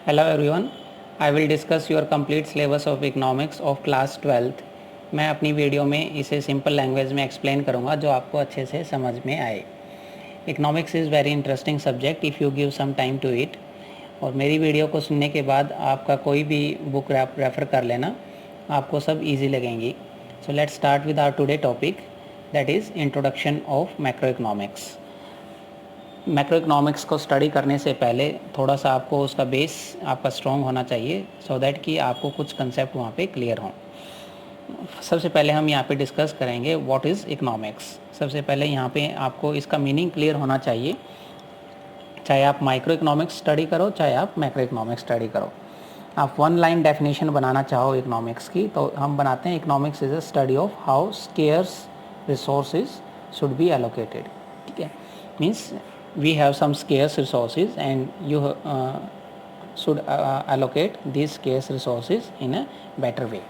Hello everyone, I will discuss your complete syllabus of economics of class 12th। मैं अपनी video में इसे simple language में explain करूँगा जो आपको अच्छे से समझ में आए। Economics is very interesting subject if you give some time to it. और मेरी वीडियो को सुनने के बाद आपका कोई भी बुक रेफ़र कर लेना, आपको सब इजी लगेंगी। So let's start with our today topic, that is introduction of macro economics. Macro economics को स्टडी करने से पहले थोड़ा सा आपको उसका बेस आपका स्ट्रॉन्ग होना चाहिए, सो दैट कि आपको कुछ कंसेप्ट वहाँ पे क्लियर हों। सबसे पहले हम यहाँ पे डिस्कस करेंगे व्हाट इज़ इकोनॉमिक्स। सबसे पहले यहाँ पे आपको इसका मीनिंग क्लियर होना चाहिए, चाहे आप माइक्रो इकोनॉमिक्स स्टडी करो चाहे आप मैक्रो इकोनॉमिक्स स्टडी करो। आप वन लाइन डेफिनेशन बनाना चाहो इकोनॉमिक्स की तो हम बनाते हैं economics is a study of how scarce resources should be allocated. ठीक है, means we have some scarce resources and you should allocate these scarce resources in a better way।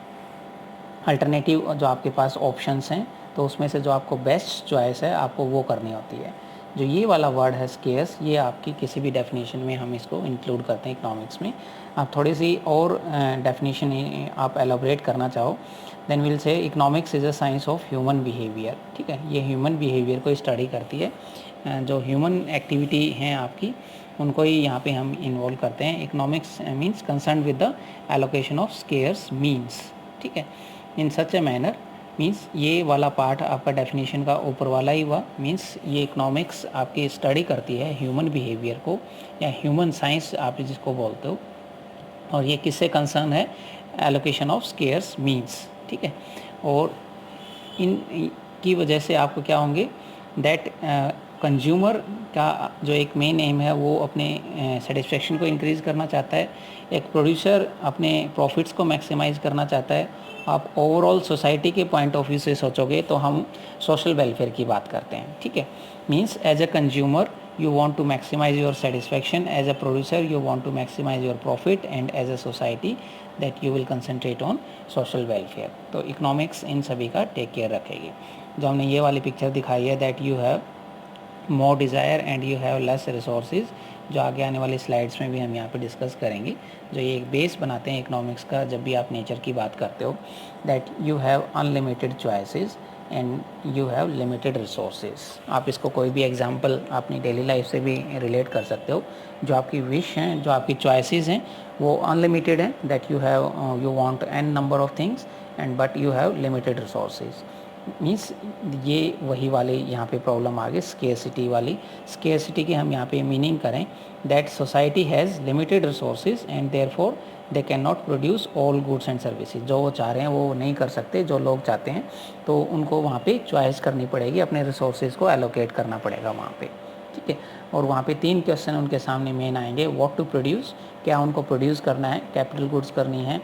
Alternative जो आपके पास ऑप्शंस हैं तो उसमें से जो आपको बेस्ट चॉइस है आपको वो करनी होती है। जो ये वाला वर्ड है स्केयर्स, ये आपकी किसी भी डेफिनेशन में हम इसको इंक्लूड करते हैं इकोनॉमिक्स में। आप थोड़ी सी और डेफिनेशन आप एलोबरेट करना चाहो then will say economics is a science of human behaviour. ठीक है, ये ह्यूमन बिहेवियर को स्टडी करती है। जो ह्यूमन एक्टिविटी हैं आपकी उनको ही यहाँ पे हम इन्वॉल्व करते हैं। Economics means concern with the allocation of scarce means. ठीक है, इन सच ए मैनर मीन्स ये वाला पार्ट आपका डेफिनेशन का ऊपर वाला ही हुआ। मीन्स ये इकोनॉमिक्स आपकी स्टडी करती है ह्यूमन बिहेवियर को, या ह्यूमन साइंस आप जिसको बोलते हो। और ये किससे कंसर्न है? Allocation of scarce means. ठीक है, और इन की वजह से आपको क्या होंगे दैट कंज्यूमर का जो एक मेन एम है वो अपने सेटिस्फेक्शन को इंक्रीज़ करना चाहता है। एक प्रोड्यूसर अपने प्रॉफिट्स को मैक्सिमाइज़ करना चाहता है। आप ओवरऑल सोसाइटी के पॉइंट ऑफ व्यू से सोचोगे तो हम सोशल वेलफेयर की बात करते हैं। ठीक है, means as a consumer you want to maximize your satisfaction, as a producer you want to maximize your profit, and as a society that you will concentrate on social welfare। तो economics इन सभी का take care रखेगी। जो हमने ये वाली picture दिखाई है that you have more desire and you have less resources, जो आगे आने वाली स्लाइड्स में भी हम यहाँ पे डिस्कस करेंगे। जो ये एक बेस बनाते हैं इकोनॉमिक्स का जब भी आप नेचर की बात करते हो, that you have unlimited choices and you have limited resources. आप इसको कोई भी एग्जांपल अपनी डेली लाइफ से भी रिलेट कर सकते हो। जो आपकी विश हैं, जो आपकी चॉइसेस हैं वो अनलिमिटेड हैं, that you want an number of things and but you have limited resources. Means ये वही वाले यहाँ पे प्रॉब्लम आ गई स्केर्सिटी वाली। स्केर्सिटी की हम यहाँ पे मीनिंग करें that society has limited resources and therefore they can not produce all goods and services. जो वो चाह रहे हैं वो नहीं कर सकते, जो लोग चाहते हैं तो उनको वहाँ पे चॉइस करनी पड़ेगी, अपने रिसोर्सेज को एलोकेट करना पड़ेगा वहाँ पे। ठीक है, और वहाँ पे 3 क्वेश्चन उनके सामने मेन आएंगे। व्हाट टू प्रोड्यूस, क्या उनको प्रोड्यूस करना है, कैपिटल गुड्स करनी है,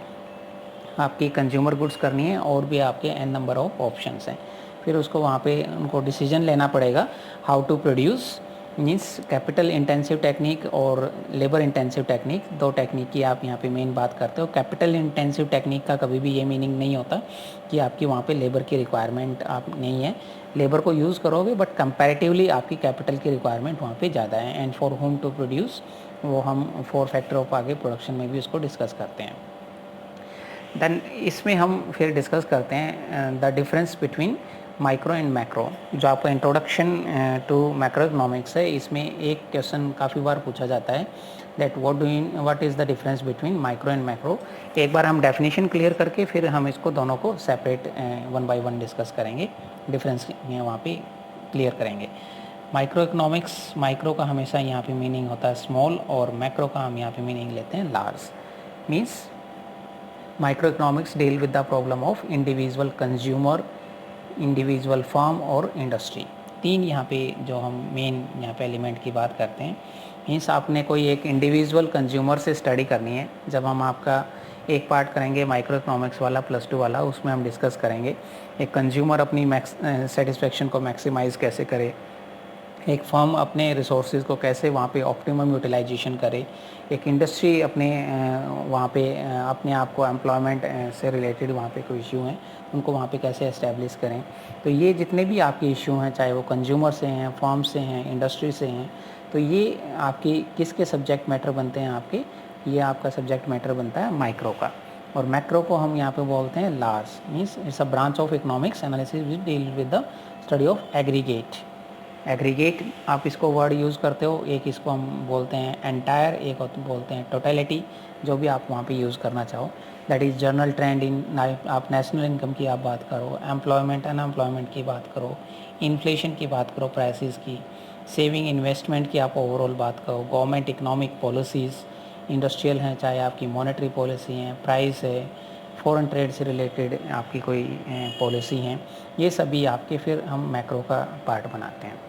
आपकी कंज्यूमर गुड्स करनी है, और भी आपके एन नंबर ऑफ ऑप्शंस हैं। फिर उसको वहाँ पे उनको डिसीजन लेना पड़ेगा how to produce. Means capital intensive technique और लेबर इंटेंसिव टेक्निक, 2 टेक्निक की आप यहाँ पे मेन बात करते हो। कैपिटल इंटेंसिव टेक्निक का कभी भी ये मीनिंग नहीं होता कि आपकी वहाँ पे लेबर की रिक्वायरमेंट आप नहीं है। लेबर को यूज़ करोगे बट कंपैरेटिवली आपकी कैपिटल की रिक्वायरमेंट वहाँ पे ज़्यादा है। And for home to produce, वो हम 4 फैक्टर ऑफ आगे प्रोडक्शन में भी उसको डिस्कस करते हैं। देन इसमें हम फिर डिस्कस करते हैं the difference between micro and macro. जो आपका इंट्रोडक्शन टू मैक्रो इकोनॉमिक्स है, इसमें एक क्वेश्चन काफ़ी बार पूछा जाता है that what is the difference between micro and macro. एक बार हम डेफिनेशन क्लियर करके फिर हम इसको दोनों को सेपरेट 1 बाय 1 डिस्कस करेंगे, डिफरेंस वहाँ पे क्लियर करेंगे। माइक्रो इकोनॉमिक्स, माइक्रो का हमेशा यहाँ पे मीनिंग होता है स्मॉल, और मैक्रो का हम यहाँ पे मीनिंग लेते हैं large. Means micro economics deal with the problem of individual consumer, individual firm और इंडस्ट्री। 3 यहाँ पे जो हम मेन यहाँ पे एलिमेंट की बात करते हैं। मीन्स आपने कोई एक इंडिविजुअल कंज्यूमर से स्टडी करनी है। जब हम आपका एक पार्ट करेंगे माइक्रो इकोनॉमिक्स वाला +2 वाला, उसमें हम डिस्कस करेंगे एक कंज्यूमर अपनी सेटिस्फेक्शन को मैक्सिमाइज़ कैसे करे, एक फर्म अपने रिसोर्सेज को कैसे वहाँ पे ऑप्टिमम यूटिलाइजेशन करे, एक इंडस्ट्री अपने वहाँ पे अपने आप को एम्प्लॉयमेंट से रिलेटेड वहाँ पे कोई इशू हैं उनको वहाँ पे कैसे एस्टेब्लिश करें। तो ये जितने भी आपके इशू हैं, चाहे वो कंज्यूमर से हैं, फर्म से हैं, इंडस्ट्री से हैं, तो ये आपकी किसके सब्जेक्ट मैटर बनते हैं? आपके ये आपका सब्जेक्ट मैटर बनता है माइक्रो का। और मैक्रो को हम यहाँ पे बोलते हैं large, means it's a branch of economics analysis which deal with the study of aggregate. Aggregate आप इसको वर्ड यूज़ करते हो, एक इसको हम बोलते हैं एंटायर, एक बोलते हैं टोटलिटी, जो भी आप वहाँ पे यूज़ करना चाहो। दैट इज़ जनरल ट्रेंड इन, आप नेशनल इनकम की आप बात करो, एम्प्लॉयमेंट अनएम्प्लॉयमेंट की बात करो, इन्फ्लेशन की बात करो, प्राइसेस की, सेविंग इन्वेस्टमेंट की आप ओवरऑल बात करो, गवर्नमेंट इकोनॉमिक पॉलिसीज़, इंडस्ट्रियल हैं, चाहे आपकी मॉनेटरी पॉलिसी हैं, प्राइस है, फॉरेन ट्रेड से रिलेटेड आपकी कोई पॉलिसी हैं, ये सभी आपके फिर हम मैक्रो का पार्ट बनाते हैं।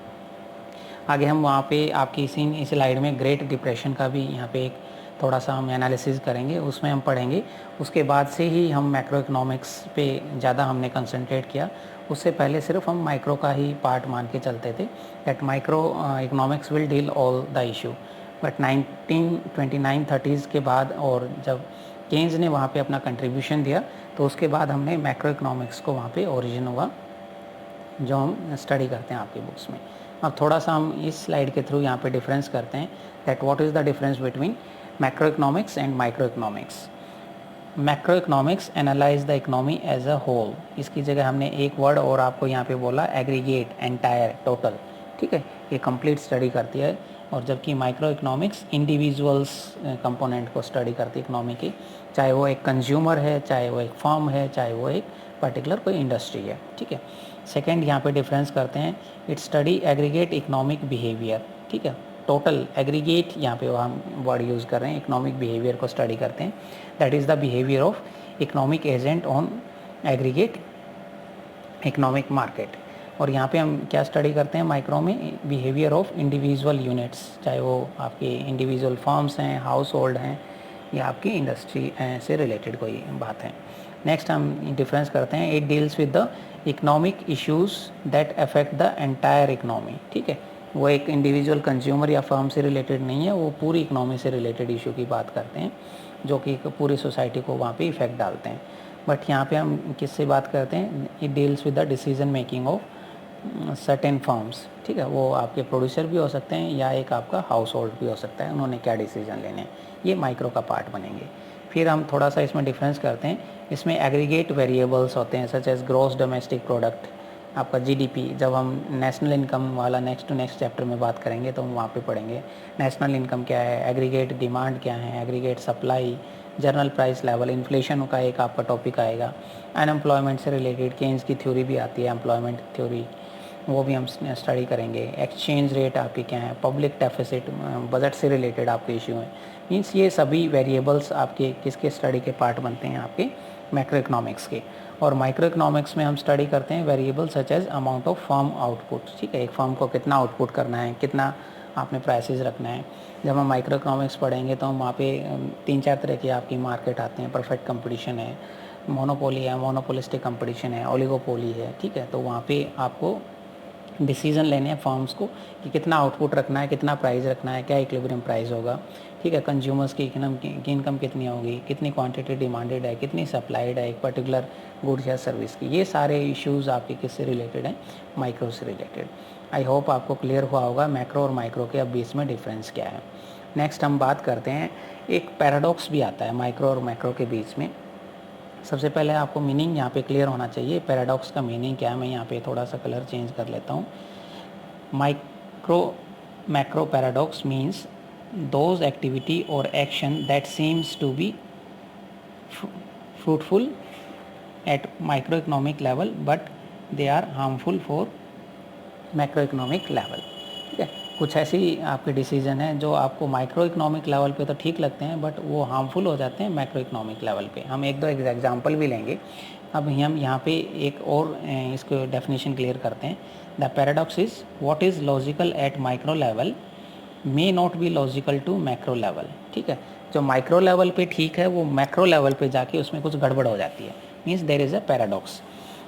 आगे हम वहाँ पे आपकी इस स्लाइड में ग्रेट डिप्रेशन का भी यहाँ पे एक थोड़ा सा हम एनालिसिस करेंगे, उसमें हम पढ़ेंगे। उसके बाद से ही हम मैक्रो इकोनॉमिक्स पे ज़्यादा हमने कंसंट्रेट किया, उससे पहले सिर्फ हम माइक्रो का ही पार्ट मान के चलते थे, that micro economics will deal all the issue. But 1929-30s के बाद और जब केन्स ने वहाँ पे अपना कंट्रीब्यूशन दिया, तो उसके बाद हमने मैक्रो इकोनॉमिक्स को वहाँ पे ओरिजिन हुआ, जो हम स्टडी करते हैं आपकी बुक्स में। अब थोड़ा सा हम इस स्लाइड के थ्रू यहाँ पे डिफरेंस करते हैं, that what is the difference between macro economics and micro economics. Macro economics analyse the economy as a whole, इसकी जगह हमने एक वर्ड और आपको यहाँ पे बोला एग्रीगेट, एंटायर, टोटल, ठीक है, ये कंप्लीट स्टडी करती है। और जबकि माइक्रो इकोनॉमिक्स इंडिविजुअल्स कंपोनेंट को स्टडी करती है इकोनॉमी की, चाहे वो एक कंज्यूमर है, चाहे वो एक फर्म है, चाहे वो एक पर्टिकुलर कोई इंडस्ट्री है, ठीक है। सेकेंड यहाँ पे डिफरेंस करते हैं, it study aggregate economic behaviour, ठीक है। टोटल एग्रीगेट यहाँ पे हम वर्ड यूज़ कर रहे हैं, इकोनॉमिक बिहेवियर को स्टडी करते हैं, that is the behaviour of economic agent on aggregate economic market. और यहाँ पे हम क्या स्टडी करते हैं माइक्रो में, बिहेवियर ऑफ इंडिविजुअल यूनिट्स, चाहे वो आपके इंडिविजुअल फर्म्स हैं, हाउस होल्ड हैं, या आपकी इंडस्ट्री से रिलेटेड कोई बात है। नेक्स्ट हम डिफरेंस करते हैं, it deals with the economic issues that affect the entire economy, ठीक है। वो एक इंडिविजुअल कंज्यूमर या फर्म से रिलेटेड नहीं है, वो पूरी इकोनॉमी से रिलेटेड इशू की बात करते हैं, जो कि पूरी सोसाइटी को वहाँ पे इफेक्ट डालते हैं। बट यहाँ पे हम किससे बात करते हैं, it deals with the decision making of certain firms, ठीक है। वो आपके प्रोड्यूसर भी हो सकते हैं या एक आपका हाउस होल्ड भी हो सकता है, उन्होंने क्या डिसीजन लेने हैं, ये माइक्रो का पार्ट बनेंगे। फिर हम थोड़ा सा इसमें डिफरेंस करते हैं, इसमें एग्रीगेट वेरिएबल्स होते हैं such as gross domestic product, आपका जीडीपी। जब हम नेशनल इनकम वाला नेक्स्ट टू नेक्स्ट चैप्टर में बात करेंगे तो हम वहाँ पे पढ़ेंगे नेशनल इनकम क्या है, एग्रीगेट डिमांड क्या है, aggregate supply, general price level, inflation का एक आपका टॉपिक आएगा, अनएम्प्लॉयमेंट से रिलेटेड केन्स की थ्योरी भी आती है, एम्प्लॉयमेंट थ्योरी, वो भी हम स्टडी करेंगे। एक्सचेंज रेट आपकी क्या है, पब्लिक डेफिसिट, बजट से रिलेटेड आपके इशू हैं। मीन्स ये सभी वेरिएबल्स आपके किसके स्टडी के पार्ट बनते हैं, आपके मैक्रो इकोनॉमिक्स के। और माइक्रो इकोनॉमिक्स में हम स्टडी करते हैं variable such as amount of firm output, ठीक है। एक फर्म को कितना आउटपुट करना है, कितना आपने प्राइसेस रखना है। जब हम माइक्रो इकोनॉमिक्स पढ़ेंगे तो हम वहाँ पे 3-4 तरह के आपकी मार्केट आते हैं, परफेक्ट कंपटीशन है, मोनोपोली है, मोनोपोलिस्टिक कंपटीशन है, ओलिगोपोली है, ठीक है। तो वहाँ पे आपको डिसीजन लेने हैं फर्म्स को कि कितना आउटपुट रखना है, कितना प्राइस रखना है, क्या इक्विलिब्रियम प्राइस होगा, ठीक है। कंज्यूमर्स की इनकम कितनी होगी, कितनी क्वांटिटी डिमांडेड है, कितनी सप्लाइड है एक पर्टिकुलर गुड्स या सर्विस की, ये सारे इश्यूज़ आपके किससे रिलेटेड हैं, माइक्रो से रिलेटेड। आई होप आपको क्लियर हुआ होगा मैक्रो और माइक्रो के अब बीच में डिफरेंस क्या है। नेक्स्ट हम बात करते हैं, एक पैराडॉक्स भी आता है माइक्रो और मैक्रो के बीच में। सबसे पहले आपको मीनिंग यहाँ पे क्लियर होना चाहिए, पैराडॉक्स का मीनिंग क्या है। मैं यहाँ पे थोड़ा सा कलर चेंज कर लेता हूँ। Micro macro paradox means those activity और action that seems to be fruitful at micro economic level but they are harmful for macro economic level, ठीक है। कुछ ऐसी आपके डिसीजन हैं जो आपको माइक्रो इकोनॉमिक लेवल पे तो ठीक लगते हैं बट वो हार्मफुल हो जाते हैं मैक्रो इकोनॉमिक लेवल पे। हम एक दो एग्जांपल भी लेंगे। अब हम यहाँ पे एक और इसको डेफिनेशन क्लियर करते हैं। The paradox is what is logical at micro level may not be logical to macro level, ठीक है। जो माइक्रो लेवल पे ठीक है वो मैक्रो लेवल पे जाके उसमें कुछ गड़बड़ हो जाती है, means there is a paradox.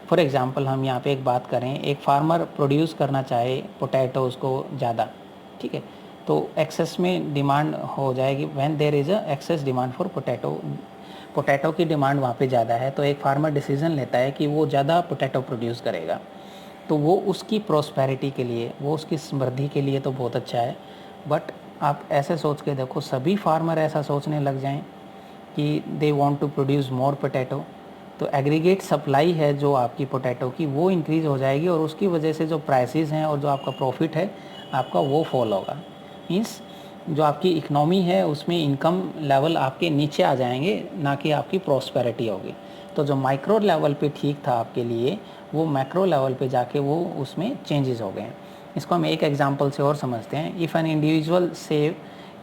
For example हम यहाँ पे एक बात करें, एक फार्मर प्रोड्यूस करना चाहे पोटैटोज़ को ज़्यादा, ठीक है, तो एक्सेस में डिमांड हो जाएगी। When there is a excess demand for potato की डिमांड वहाँ पे ज़्यादा है, तो एक फार्मर डिसीजन लेता है कि वो ज़्यादा पोटैटो प्रोड्यूस करेगा। तो वो उसकी प्रॉस्पेरिटी के लिए, वो उसकी समृद्धि के लिए तो बहुत अच्छा है, बट आप ऐसे सोच के देखो, सभी फार्मर ऐसा सोचने लग जाएं कि they want to produce more potato, तो एग्रीगेट सप्लाई है जो आपकी पोटैटो की वो इंक्रीज़ हो जाएगी और उसकी वजह से जो प्राइसेस हैं और जो आपका प्रॉफिट है आपका वो फॉल होगा। मीन्स जो आपकी इकनॉमी है उसमें इनकम लेवल आपके नीचे आ जाएंगे, ना कि आपकी प्रॉस्पेरिटी होगी। तो जो माइक्रो लेवल पे ठीक था आपके लिए, वो मैक्रो लेवल पे जाके वो उसमें चेंजेस हो गए हैं। इसको हम एक एग्जांपल से और समझते हैं। If an individual save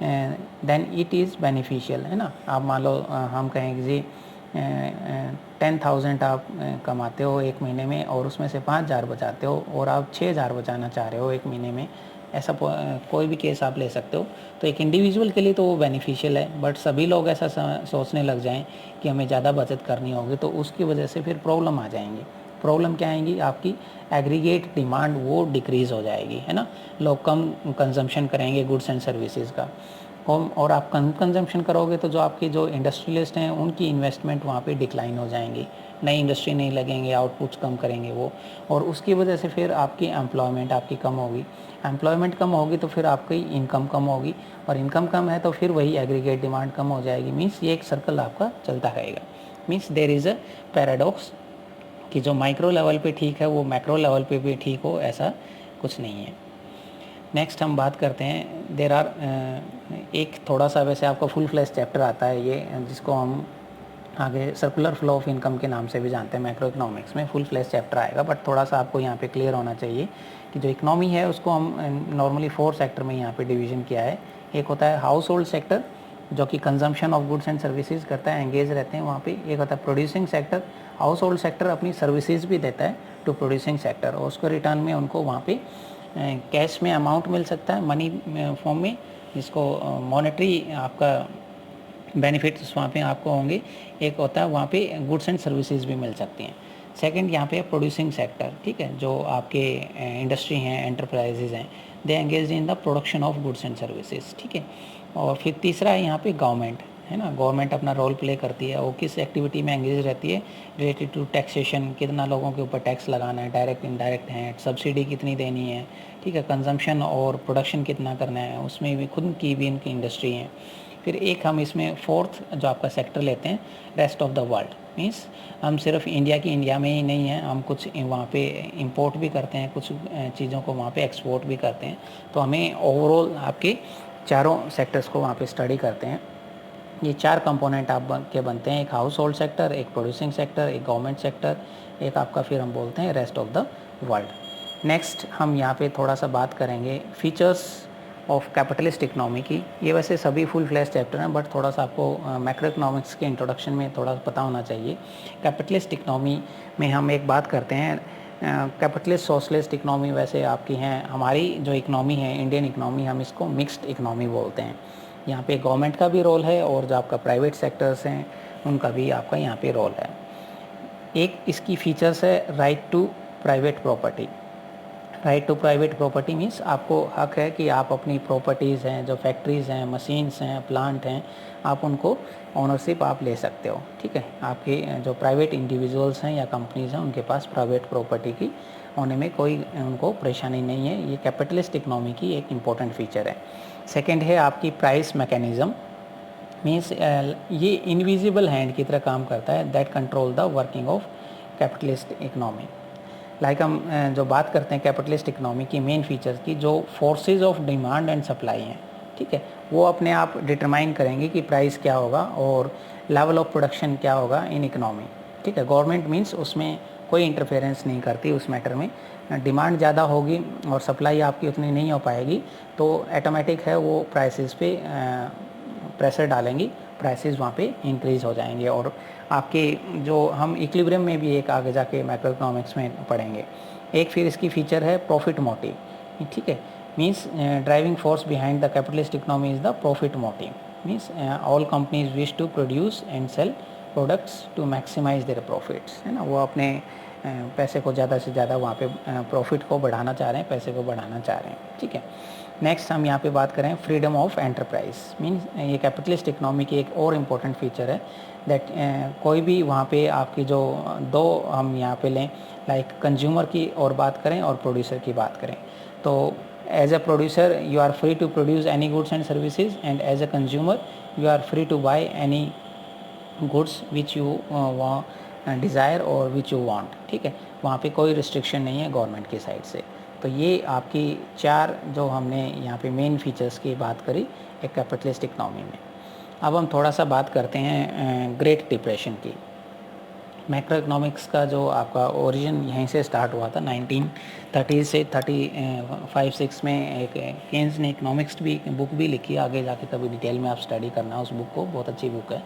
then it is beneficial, है ना। आप मान लो हम कहें कि जी 10,000 आप कमाते हो एक महीने में और उसमें से 5,000 बचाते हो और आप 6,000 बचाना चाह रहे हो एक महीने में, ऐसा कोई भी केस आप ले सकते हो। तो एक इंडिविजुअल के लिए तो वो बेनिफिशियल है, बट सभी लोग ऐसा सोचने लग जाएं कि हमें ज़्यादा बचत करनी होगी, तो उसकी वजह से फिर प्रॉब्लम आ जाएंगी। प्रॉब्लम क्या आएंगी, आपकी एग्रीगेट डिमांड वो डिक्रीज़ हो जाएगी, है ना। लोग कम कंजम्पशन करेंगे गुड्स एंड सर्विसेज का, और आप कम कंजम्पशन करोगे तो जो आपके जो इंडस्ट्रियलिस्ट हैं उनकी इन्वेस्टमेंट वहाँ पे डिक्लाइन हो जाएंगी, नई इंडस्ट्री नहीं लगेंगे, आउटपुट्स कम करेंगे वो, और उसकी वजह से फिर आपकी एम्प्लॉयमेंट आपकी कम होगी। एम्प्लॉयमेंट कम होगी तो फिर आपकी इनकम कम होगी, और इनकम कम है तो फिर वही एग्रीगेट डिमांड कम हो जाएगी। मीन्स ये एक सर्कल आपका चलता रहेगा। Means there is a paradox कि जो माइक्रो लेवल पे ठीक है वो मैक्रो लेवल पे भी ठीक हो, ऐसा कुछ नहीं है। नेक्स्ट हम बात करते हैं, देर आर एक थोड़ा सा वैसे आपका फुल फ्लैश चैप्टर आता है ये, जिसको हम आगे सर्कुलर फ्लो ऑफ इनकम के नाम से भी जानते हैं। मैक्रो इकोनॉमिक्स में फुल फ्लैश चैप्टर आएगा, बट थोड़ा सा आपको यहाँ पे क्लियर होना चाहिए कि जो इकनॉमी है उसको हम नॉर्मली 4 सेक्टर में यहाँ पे डिवीजन किया है। एक होता है हाउस होल्ड सेक्टर, जो कि consumption of goods and services करता है, एंगेज रहते हैं वहाँ पे। एक होता है producing sector, house hold sector अपनी सर्विसेज भी देता है टू प्रोड्यूसिंग सेक्टर, और उसको रिटर्न में उनको वहाँ पे कैश में अमाउंट मिल सकता है, मनी फॉर्म में, जिसको मॉनेटरी आपका बेनिफिट्स वहाँ पे आपको होंगे। एक होता है वहाँ पे गुड्स एंड सर्विसेज भी मिल सकती हैं। सेकंड यहाँ पे प्रोड्यूसिंग सेक्टर, ठीक है, जो आपके इंडस्ट्री हैं, एंटरप्राइजेज हैं, they engage in the production of goods and services, ठीक है। और फिर तीसरा है यहाँ पे गवर्नमेंट, है ना। गवर्नमेंट अपना रोल प्ले करती है, वो किस एक्टिविटी में एंगेज रहती है, रिलेटेड टू टैक्सेशन, कितना लोगों के ऊपर टैक्स लगाना है, डायरेक्ट इनडायरेक्ट है, सब्सिडी कितनी देनी है, ठीक है, कंजम्पशन और प्रोडक्शन कितना करना है, उसमें भी खुद की भी इनकी इंडस्ट्री है। फिर एक हम इसमें फोर्थ जो आपका सेक्टर लेते हैं, rest of the world. Means हम सिर्फ इंडिया की इंडिया में ही नहीं है, हम कुछ वहाँ पे इंपोर्ट भी करते हैं, कुछ चीज़ों को वहाँ पे एक्सपोर्ट भी करते हैं। तो हमें ओवरऑल आपके चारों सेक्टर्स को वहाँ पे स्टडी करते हैं। ये 4 कंपोनेंट आप के बनते हैं, एक हाउस होल्ड सेक्टर, एक प्रोड्यूसिंग सेक्टर, एक गवर्नमेंट सेक्टर, एक आपका फिर हम बोलते हैं rest of the world. Next हम यहाँ पे थोड़ा सा बात करेंगे फीचर्स ऑफ कैपिटलिस्ट इकनॉमी की। ये वैसे सभी फुल फ्लैश चैप्टर हैं, बट थोड़ा सा आपको मैक्रो इकोनॉमिक्स के इंट्रोडक्शन में थोड़ा पता होना चाहिए। कैपिटलिस्ट इकनॉमी में हम एक बात करते हैं, कैपिटलिस्ट सोशलिस्ट इकनॉमी वैसे आपकी हैं। हमारी जो इकनॉमी है इंडियन इकनॉमी, हम इसको मिक्स्ड इकनॉमी बोलते हैं। यहाँ पे गवर्नमेंट का भी रोल है और जो आपका प्राइवेट सेक्टर्स हैं उनका भी आपका यहाँ पे रोल है। एक इसकी फीचर्स है right to private property. Right to private property means आपको हक है कि आप अपनी प्रॉपर्टीज़ हैं, जो फैक्ट्रीज़ हैं, मशीन्स हैं, प्लांट हैं, आप उनको ओनरशिप आप ले सकते हो, ठीक है। आपके जो प्राइवेट इंडिविजुअल्स हैं या कंपनीज़ हैं उनके पास प्राइवेट प्रॉपर्टी की होने में कोई उनको परेशानी नहीं है। ये कैपिटलिस्ट इकनॉमी की एक इम्पॉर्टेंट फीचर है। सेकेंड है आपकी प्राइस मैकेनिज़्म। मीन्स ये इनविजिबल हैंड की तरह काम करता है, that control the working of capitalist economy. Like हम जो बात करते हैं कैपिटलिस्ट इकनॉमी की मेन फीचर्स की, जो forces of demand and supply हैं, ठीक है, वो अपने आप डिटरमाइन करेंगे कि प्राइस क्या होगा और लेवल ऑफ प्रोडक्शन क्या होगा इन इकनॉमी, ठीक है। गवर्नमेंट मीन्स उसमें कोई इंटरफेरेंस नहीं करती उस मैटर में। डिमांड ज़्यादा होगी और सप्लाई आपकी उतनी नहीं हो पाएगी तो ऑटोमेटिक है वो प्राइसेस पे प्रेशर डालेंगी, प्राइसेस वहाँ पे इंक्रीज़ हो जाएंगे। और आपके जो हम इक्विलिब्रियम में भी एक आगे जाके मैक्रो इकोनॉमिक्स में पढ़ेंगे। एक फिर इसकी फीचर है प्रॉफिट मोटिव, ठीक है। Means driving force behind the capitalist economy is the profit motive. Means all companies wish to produce and sell products to maximise their profits, है ना। वो अपने पैसे को ज़्यादा से ज़्यादा वहाँ पे प्रॉफिट को बढ़ाना चाह रहे हैं, पैसे को बढ़ाना चाह रहे हैं, ठीक है। नेक्स्ट हम यहाँ पे बात करें फ्रीडम ऑफ एंटरप्राइज। मीन्स ये कैपिटलिस्ट इकनॉमी की एक और इम्पोर्टेंट फीचर है, दैट कोई भी वहाँ पे आपकी जो दो हम यहाँ पे लें, लाइक कंज्यूमर की और बात करें और प्रोड्यूसर की बात करें, तो as a producer you are free to produce any goods and services, and as a consumer you are free to buy any goods which you desire और विच यू वांट। ठीक है, वहाँ पे कोई रिस्ट्रिक्शन नहीं है गवर्नमेंट की side से। तो ये आपकी 4 जो हमने यहाँ पे मेन फीचर्स की बात करी एक कैपिटलिस्ट इकनॉमी में। अब हम थोड़ा सा बात करते हैं ग्रेट डिप्रेशन की। मैक्रो इकनॉमिक्स का जो आपका ओरिजिन यहीं से स्टार्ट हुआ था 1930 से 35-6 में। एक केन्स ने इकनॉमिक्स भी बुक भी लिखी है, आगे जाके कभी डिटेल में आप स्टडी करना उस बुक को, बहुत अच्छी बुक है।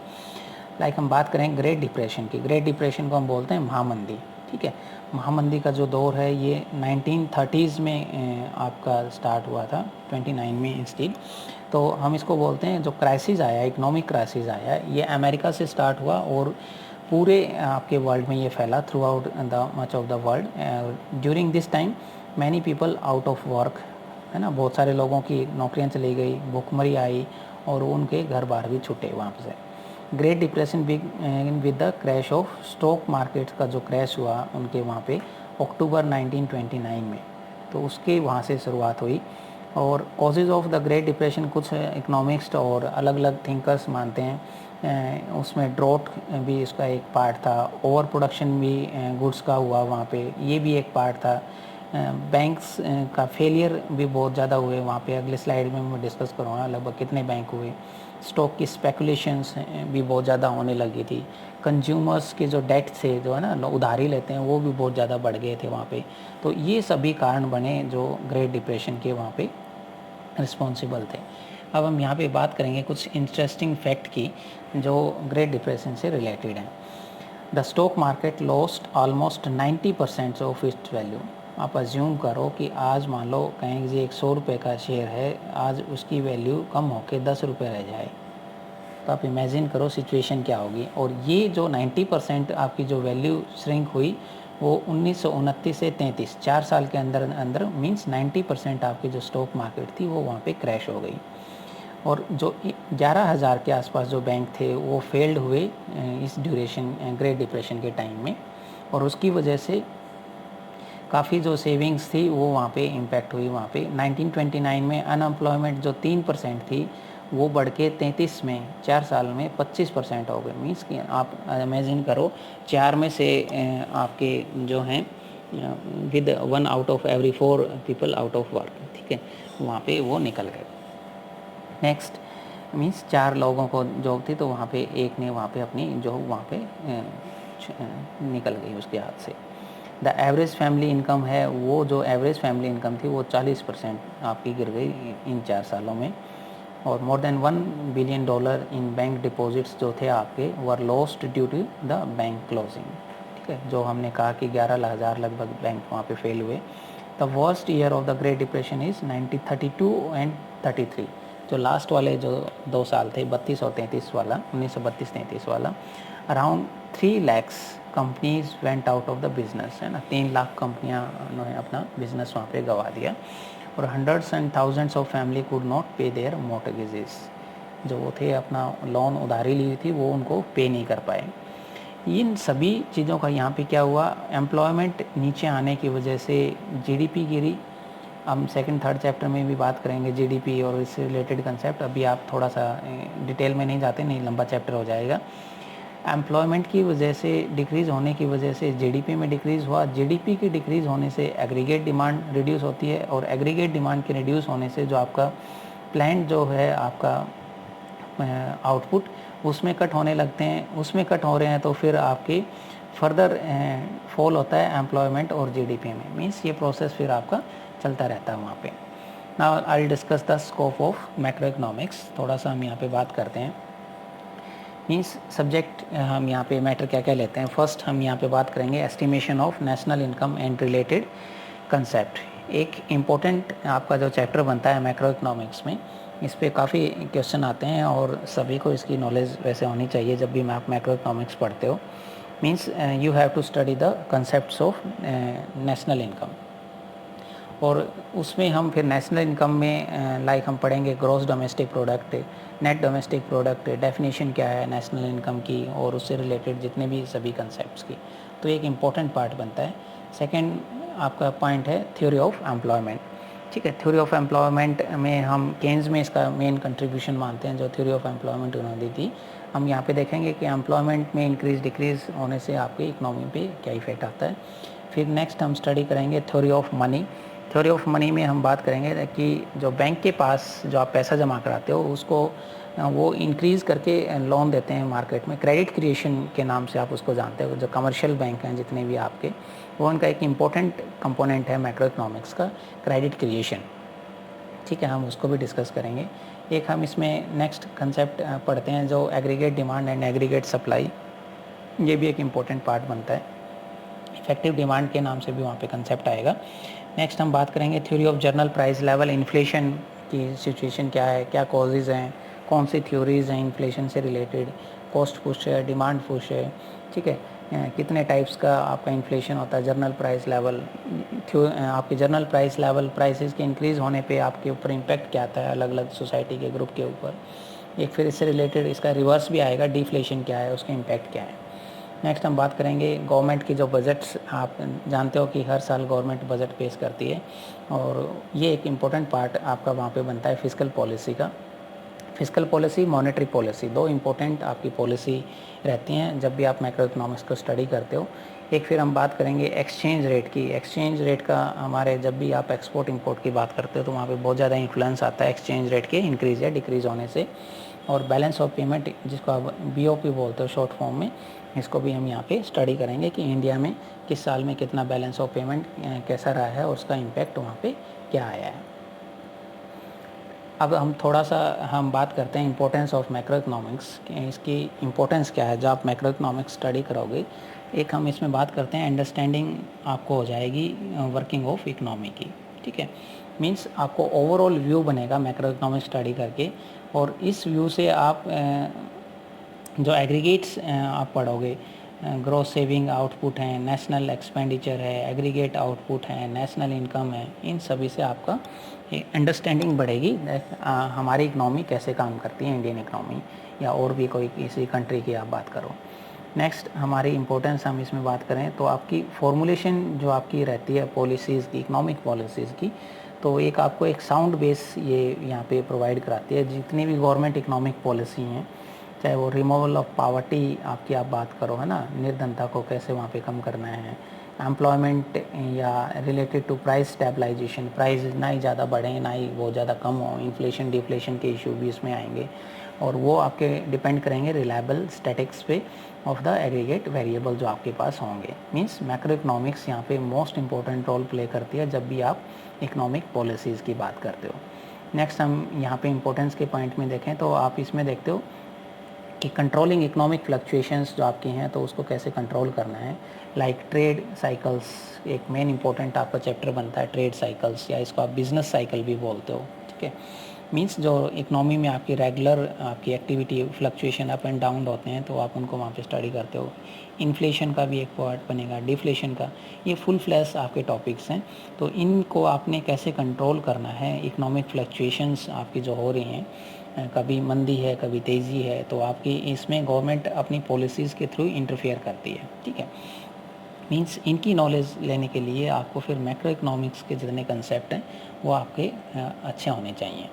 हम बात करें ग्रेट डिप्रेशन की। ग्रेट डिप्रेशन को हम बोलते हैं महामंदी। ठीक है, महामंदी का जो दौर है ये 1930s में आपका स्टार्ट हुआ था, 29 में इंस्टीड। तो हम इसको बोलते हैं जो क्राइसिस आया, इकोनॉमिक क्राइसिस आया, ये अमेरिका से स्टार्ट हुआ और पूरे आपके वर्ल्ड में ये फैला through out the much of the world. During this time many people out of work, है ना, बहुत सारे लोगों की नौकरियां चली गई, भुखमरी आई और उनके घर बार भी छूटे वहाँ से। Great depression big with the crash of stock market का जो क्रैश हुआ उनके वहाँ पे अक्टूबर 1929 में, तो उसके वहाँ से शुरुआत हुई। और causes of the great depression कुछ इकोनॉमिक्स और अलग अलग थिंकर्स मानते हैं। उसमें ड्रॉट भी इसका एक पार्ट था, ओवर प्रोडक्शन भी गुड्स का हुआ वहाँ पे, ये भी एक पार्ट था। बैंक्स का फेलियर भी बहुत ज़्यादा हुए वहाँ पे, अगले स्लाइड में मैं डिस्कस करूँगा लगभग कितने बैंक हुए। स्टॉक की स्पेकुलेशंस भी बहुत ज़्यादा होने लगी थी। कंज्यूमर्स के जो डेट थे, जो है ना उधारी लेते हैं, वो भी बहुत ज़्यादा बढ़ गए थे वहाँ पे। तो ये सभी कारण बने जो ग्रेट डिप्रेशन के वहाँ पे रिस्पॉन्सिबल थे। अब हम यहाँ पे बात करेंगे कुछ इंटरेस्टिंग फैक्ट की जो ग्रेट डिप्रेशन से रिलेटेड हैं। The stock market lost almost 90% of its value. आप अज्यूम करो कि आज मान लो कहें कि 100 रुपये का शेयर है, आज उसकी वैल्यू कम होकर 10 रुपये रह जाए, तो आप इमेजिन करो सिचुएशन क्या होगी। और ये जो 90% आपकी जो वैल्यू श्रिंक हुई वो 1929 से 33 4 साल के अंदर अंदर मींस 90% आपकी जो स्टॉक मार्केट थी वो वहाँ पे क्रैश हो गई। और जो 11,000 के आसपास जो बैंक थे वो फेल्ड हुए इस ड्यूरेशन ग्रेट डिप्रेशन के टाइम में, और उसकी वजह से काफ़ी जो सेविंग्स थी वो वहाँ पे इम्पैक्ट हुई। वहाँ पे 1929 में अनएम्प्लॉयमेंट जो 3% थी वो बढ़ के 33 में 4 साल में 25% हो गए। मीन्स कि आप इमेजिन करो 4 में से आपके जो हैं with 1 out of every 4 people out of work, ठीक है, वहाँ पे वो निकल गए। नेक्स्ट मीन्स 4 लोगों को जॉब थी तो वहाँ पे एक ने वहाँ पे अपनी जॉब वहाँ पे निकल गई उसके हाथ से। द एवरेज फैमिली इनकम है, वो जो एवरेज फैमिली इनकम थी वो 40% आपकी गिर गई इन 4 सालों में। और more than $1 billion in bank deposits जो थे आपके were lost due to the bank closing. ठीक है, जो हमने कहा कि 11,000 लगभग बैंक वहाँ पे फेल हुए। The worst year of the great depression is 1932 and 33। जो लास्ट वाले जो 2 साल थे 32 और 33 वाला, 1932-33 वाला, around 3 lakhs companies went out of the business, है ना, 3 लाख कंपनियां उन्होंने अपना बिजनेस वहाँ पे गंवा दिया। और hundreds and thousands of family could not पे देयर मॉर्टगेजेस, जो वो थे अपना लोन उधारी ली थी वो उनको पे नहीं कर पाए। इन सभी चीज़ों का यहाँ पे क्या हुआ, एम्प्लॉयमेंट नीचे आने की वजह से जीडीपी गिरी। हम सेकंड थर्ड चैप्टर में भी बात करेंगे जीडीपी और इससे रिलेटेड कंसेप्ट, अभी आप थोड़ा सा डिटेल में नहीं जाते, नहीं लंबा चैप्टर हो जाएगा। एम्प्लॉयमेंट की वजह से डिक्रीज़ होने की वजह से जीडीपी में डिक्रीज़ हुआ, जीडीपी की डिक्रीज़ होने से एग्रीगेट डिमांड रिड्यूस होती है, और एग्रीगेट डिमांड के रिड्यूस होने से जो आपका प्लांट जो है आपका आउटपुट उसमें कट होने लगते हैं, उसमें कट हो रहे हैं तो फिर आपकी फर्दर फॉल होता है एम्प्लॉयमेंट और जीडीपी में। मीन्स ये प्रोसेस फिर आपका चलता रहता है वहाँ पे। Now I will discuss the scope of macro economics. थोड़ा सा हम यहाँ पे बात करते हैं। मीन्स सब्जेक्ट हम यहाँ पे मैटर क्या क्या लेते हैं। फर्स्ट हम यहाँ पे बात करेंगे estimation of national income and related concept. एक इम्पोर्टेंट आपका जो चैप्टर बनता है मैक्रो इकोनॉमिक्स में, इस पे काफ़ी क्वेश्चन आते हैं और सभी को इसकी नॉलेज वैसे होनी चाहिए जब भी आप मैक्रो इकोनॉमिक्स पढ़ते हो। Means you have to study the concepts of national income. और उसमें हम फिर नेशनल इनकम में लाइक हम पढ़ेंगे gross domestic product, net domestic product, definition क्या है नेशनल इनकम की और उससे रिलेटेड जितने भी सभी कंसेप्ट्स की, तो एक इम्पॉर्टेंट पार्ट बनता है। सेकंड आपका पॉइंट है थ्योरी ऑफ एम्प्लॉयमेंट। ठीक है। थ्योरी ऑफ एम्प्लॉयमेंट में हम केन्स में इसका मेन कंट्रीब्यूशन मानते हैं, जो थ्योरी ऑफ एम्प्लॉयमेंट उन्होंने दी थी। हम यहाँ पे देखेंगे कि एम्प्लॉयमेंट में इंक्रीज डिक्रीज होने से आपके इकोनॉमी पे क्या इफेक्ट आता है। फिर नेक्स्ट हम स्टडी करेंगे theory of money. Theory of money में हम बात करेंगे कि जो बैंक के पास जो आप पैसा जमा कराते हो उसको वो इंक्रीज़ करके लोन देते हैं मार्केट में, क्रेडिट क्रिएशन के नाम से आप उसको जानते हो। जो कमर्शियल बैंक हैं जितने भी आपके, वो उनका एक इम्पोर्टेंट कंपोनेंट है मैक्रो इकोनॉमिक्स का, क्रेडिट क्रिएशन। ठीक है, हम उसको भी डिस्कस करेंगे। एक हम इसमें नेक्स्ट कंसेप्ट पढ़ते हैं जो aggregate demand and aggregate supply, ये भी एक इम्पोर्टेंट पार्ट बनता है। इफेक्टिव डिमांड के नाम से भी वहाँ पे कंसेप्ट आएगा। नेक्स्ट हम बात करेंगे theory of general price level, inflation की सिचुएशन क्या है, क्या कॉजेज़ हैं, कौन सी थ्योरीज़ हैं इन्फ्लेशन से रिलेटेड, कॉस्ट पुश है, डिमांड पुश है। ठीक है, कितने टाइप्स का आपका इन्फ्लेशन होता है, जनरल प्राइस लेवल, आपके जनरल प्राइस लेवल, प्राइसेस के इंक्रीज़ होने पे आपके ऊपर इम्पैक्ट क्या आता है अलग अलग सोसाइटी के ग्रुप के ऊपर। एक फिर इससे रिलेटेड इसका रिवर्स भी आएगा, डिफ्लेशन क्या है, उसके इम्पैक्ट क्या है। नेक्स्ट हम बात करेंगे गवर्नमेंट की जो बजट्स, आप जानते हो कि हर साल गवर्नमेंट बजट पेश करती है और ये एक इम्पोर्टेंट पार्ट आपका वहाँ पे बनता है फिस्कल पॉलिसी का। फिस्कल पॉलिसी, मॉनेटरी पॉलिसी, दो इम्पोर्टेंट आपकी पॉलिसी रहती हैं जब भी आप मैक्रो इकोनॉमिक्स को स्टडी करते हो। एक फिर हम बात करेंगे एक्सचेंज रेट की। एक्सचेंज रेट का हमारे जब भी आप एक्सपोर्ट इंपोर्ट की बात करते हो तो वहाँ पे बहुत ज़्यादा इन्फ्लुएंस आता है एक्सचेंज रेट के इंक्रीज़ या डिक्रीज़ होने से। और बैलेंस ऑफ पेमेंट, जिसको आप BOP बोलते हो शॉर्ट फॉर्म में, इसको भी हम यहाँ पे स्टडी करेंगे कि इंडिया में किस साल में कितना बैलेंस ऑफ पेमेंट कैसा रहा है और उसका इम्पैक्ट वहाँ पे क्या आया है। अब हम थोड़ा सा बात करते हैं इंपॉर्टेंस ऑफ मैक्रो इकोनॉमिक्स, इसकी इम्पोर्टेंस क्या है जब आप मैक्रो इकोनॉमिक्स स्टडी करोगे। एक हम इसमें बात करते हैं अंडरस्टैंडिंग आपको हो जाएगी वर्किंग ऑफ इकोनॉमी की। ठीक है, मींस आपको ओवरऑल व्यू बनेगा मैक्रो इकोनॉमिक्स स्टडी करके, और इस व्यू से आप जो एग्रीगेट्स आप पढ़ोगे, ग्रॉस सेविंग आउटपुट है, नेशनल एक्सपेंडिचर है, एग्रीगेट आउटपुट है, नेशनल इनकम है, इन सभी से आपका अंडरस्टैंडिंग बढ़ेगी हमारी इकनॉमी कैसे काम करती है, इंडियन इकनॉमी या और भी कोई किसी कंट्री की आप बात करो। नेक्स्ट हमारी इम्पोर्टेंस हम इसमें बात करें तो आपकी फॉर्मुलेशन जो आपकी रहती है पॉलिसीज़ की, इकोनॉमिक पॉलिसीज़ की, तो एक आपको एक साउंड बेस ये यहाँ पे प्रोवाइड कराती है। जितनी भी गवर्नमेंट इकोनॉमिक पॉलिसी हैं, चाहे वो रिमूवल ऑफ पावर्टी आपकी आप बात करो, है ना, निर्धनता को कैसे वहाँ पे कम करना है, एम्प्लॉयमेंट या related to price stabilisation, price ना ही ज़्यादा बढ़ें ना ही वो ज़्यादा कम हो, इन्फ्लेशन डिफ्लेशन के इशू भी इसमें आएंगे, और वो आपके डिपेंड करेंगे रिलायबल स्टैटिक्स पे ऑफ द एग्रीगेट वेरिएबल जो आपके पास होंगे। मींस मैक्रो इकोनॉमिक्स यहाँ पे मोस्ट इंपॉर्टेंट रोल प्ले करती है जब भी आप इकोनॉमिक पॉलिसीज़ की बात करते हो। नेक्स्ट हम यहाँ पे इम्पोर्टेंस के पॉइंट में देखें तो आप इसमें देखते हो कि कंट्रोलिंग इकोनॉमिक फ्लक्चुएशंस जो आपकी हैं तो उसको कैसे कंट्रोल करना है। लाइक ट्रेड साइकिल्स, एक मेन इंपॉर्टेंट आपका चैप्टर बनता है ट्रेड साइकिल्स, या इसको आप बिजनेस साइकिल भी बोलते हो। ठीक है, मींस जो इकोनॉमी में आपकी रेगुलर आपकी activity fluctuation up and down होते हैं तो आप उनको वहाँ पे स्टडी करते हो। इन्फ्लेशन का भी एक पार्ट बनेगा, डिफ्लेशन का, ये फुल फ्लैश आपके टॉपिक्स हैं। तो इनको आपने कैसे कंट्रोल करना है, इकोनॉमिक फ्लक्चुएशंस आपकी जो हो रही हैं, कभी मंदी है कभी तेज़ी है, तो आपकी इसमें गवर्नमेंट अपनी पॉलिसीज़ के थ्रू इंटरफेयर करती है। ठीक है, मींस इनकी नॉलेज लेने के लिए आपको फिर मैक्रो इकोनॉमिक्स के जितने कंसेप्ट हैं वो आपके अच्छे होने चाहिए।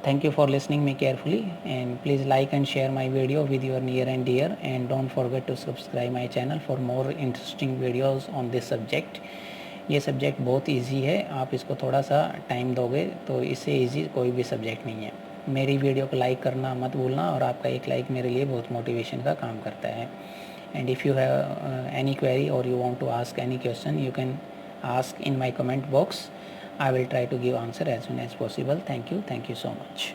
Thank you for listening me carefully, and please like and share my video with your near and dear, and don't forget to subscribe my channel for more interesting videos on this subject. ये subject बहुत easy है, आप इसको थोड़ा सा time दोगे तो इससे इजी कोई भी सब्जेक्ट नहीं है। मेरी वीडियो को लाइक करना मत भूलना, और आपका एक लाइक मेरे लिए बहुत मोटिवेशन का काम करता है। And if you have any query और you want to ask any question, you can ask in my comment box. I will try to give answer as soon as possible. Thank you so much.